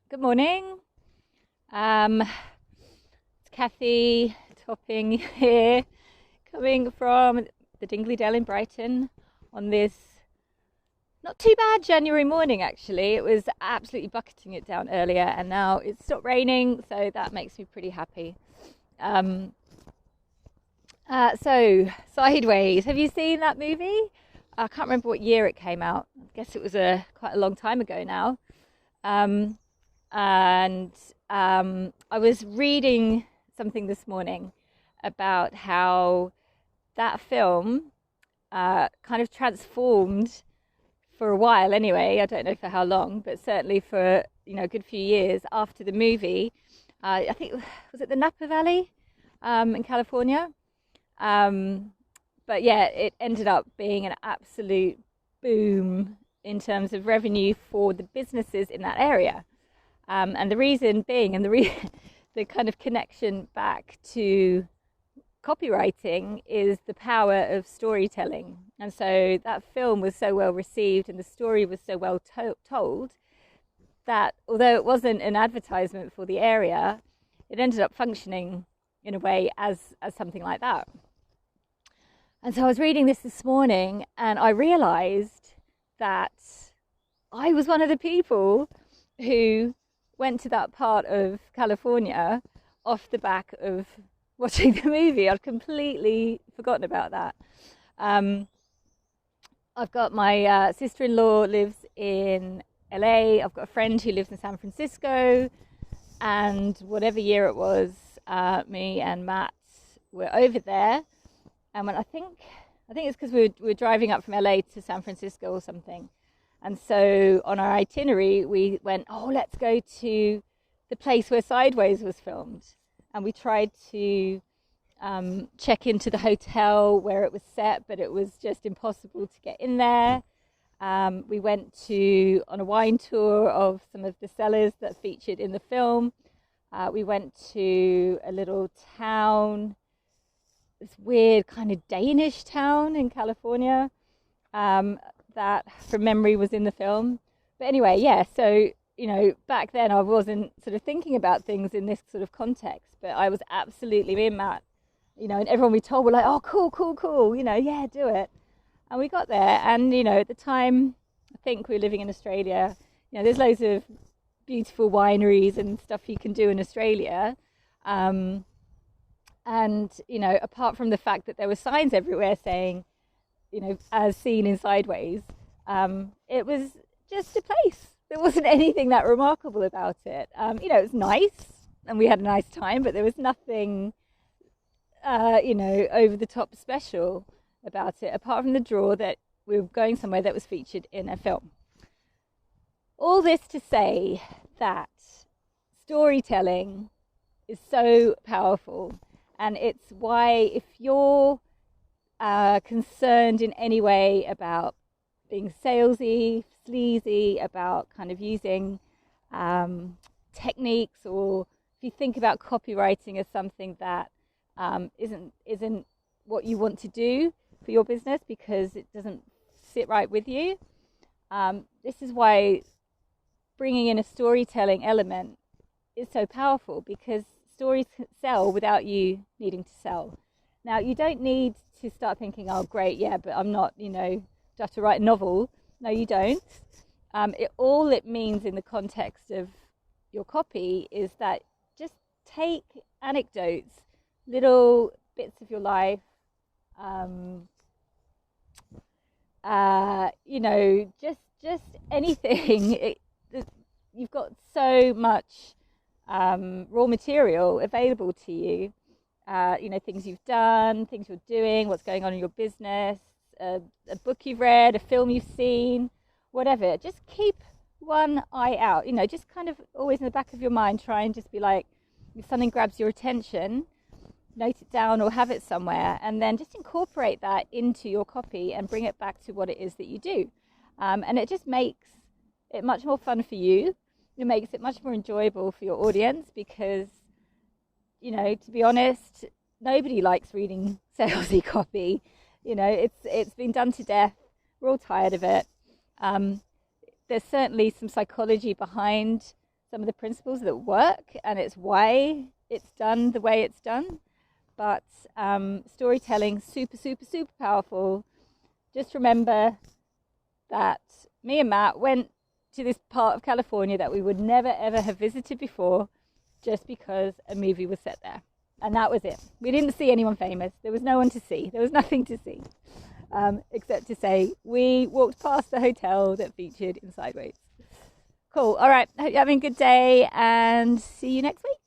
Good morning. It's Kathy Topping here, coming from the Dingley Dell in Brighton on this not too bad January morning, actually. It was absolutely bucketing it down earlier, and now it's stopped raining, so that makes me pretty happy. So, Sideways. Have you seen that movie? I can't remember what year it came out. I guess it was quite a long time ago now. And I was reading something this morning about how that film kind of transformed for a while anyway. I don't know for how long, but certainly for a good few years after the movie. I think, was it the Napa Valley in California? But yeah, it ended up being an absolute boom in terms of revenue for the businesses in that area. And the reason being, and the kind of connection back to copywriting, is the power of storytelling. And so that film was so well received and the story was so well told that although it wasn't an advertisement for the area, it ended up functioning in a way as something like that. And so I was reading this morning and I realized that I was one of the people who went to that part of California off the back of watching the movie. I'd completely forgotten about that. I've got my sister-in-law lives in LA. I've got a friend who lives in San Francisco. And whatever year it was, me and Matt were over there. And when I think it's because we were driving up from LA to San Francisco or something. And so on our itinerary, we went, let's go to the place where Sideways was filmed. And we tried to check into the hotel where it was set, but it was just impossible to get in there. We went on a wine tour of some of the cellars that featured in the film. We went to a little town, this weird kind of Danish town in California, that from memory was in the film. But anyway, yeah, so back then I wasn't sort of thinking about things in this sort of context, but I was absolutely in that, and everyone we told were like, oh, cool, yeah, do it. And we got there, and at the time I think we were living in Australia. There's loads of beautiful wineries and stuff you can do in Australia, and apart from the fact that there were signs everywhere saying, as seen in Sideways, it was just a place. There wasn't anything that remarkable about it. It was nice and we had a nice time, but there was nothing, over the top special about it, apart from the draw that we were going somewhere that was featured in a film. All this to say that storytelling is so powerful, and it's why, if you're concerned in any way about being salesy, sleazy, about kind of using techniques, or if you think about copywriting as something that isn't what you want to do for your business because it doesn't sit right with you, this is why bringing in a storytelling element is so powerful, because stories sell without you needing to sell. Now, you don't need to start thinking, oh, great, yeah, but I'm not, do I have to write a novel? No, you don't. All it means in the context of your copy is that just take anecdotes, little bits of your life, just anything. You've got so much raw material available to you. Things you've done, things you're doing, what's going on in your business, a book you've read, a film you've seen, whatever. Just keep one eye out, just kind of always in the back of your mind, try and just be like, if something grabs your attention, note it down or have it somewhere, and then just incorporate that into your copy and bring it back to what it is that you do. And it just makes it much more fun for you. It makes it much more enjoyable for your audience because, to be honest, nobody likes reading salesy copy. It's been done to death. We're all tired of it. There's certainly some psychology behind some of the principles that work, and it's why it's done the way it's done. But storytelling, super, super, super powerful. Just remember that me and Matt went to this part of California that we would never, ever have visited before just because a movie was set there. And that was it. We didn't see anyone famous. There was no one to see. There was nothing to see, except to say we walked past the hotel that featured in Sideways. Cool. All right. Hope you're having a good day, and see you next week.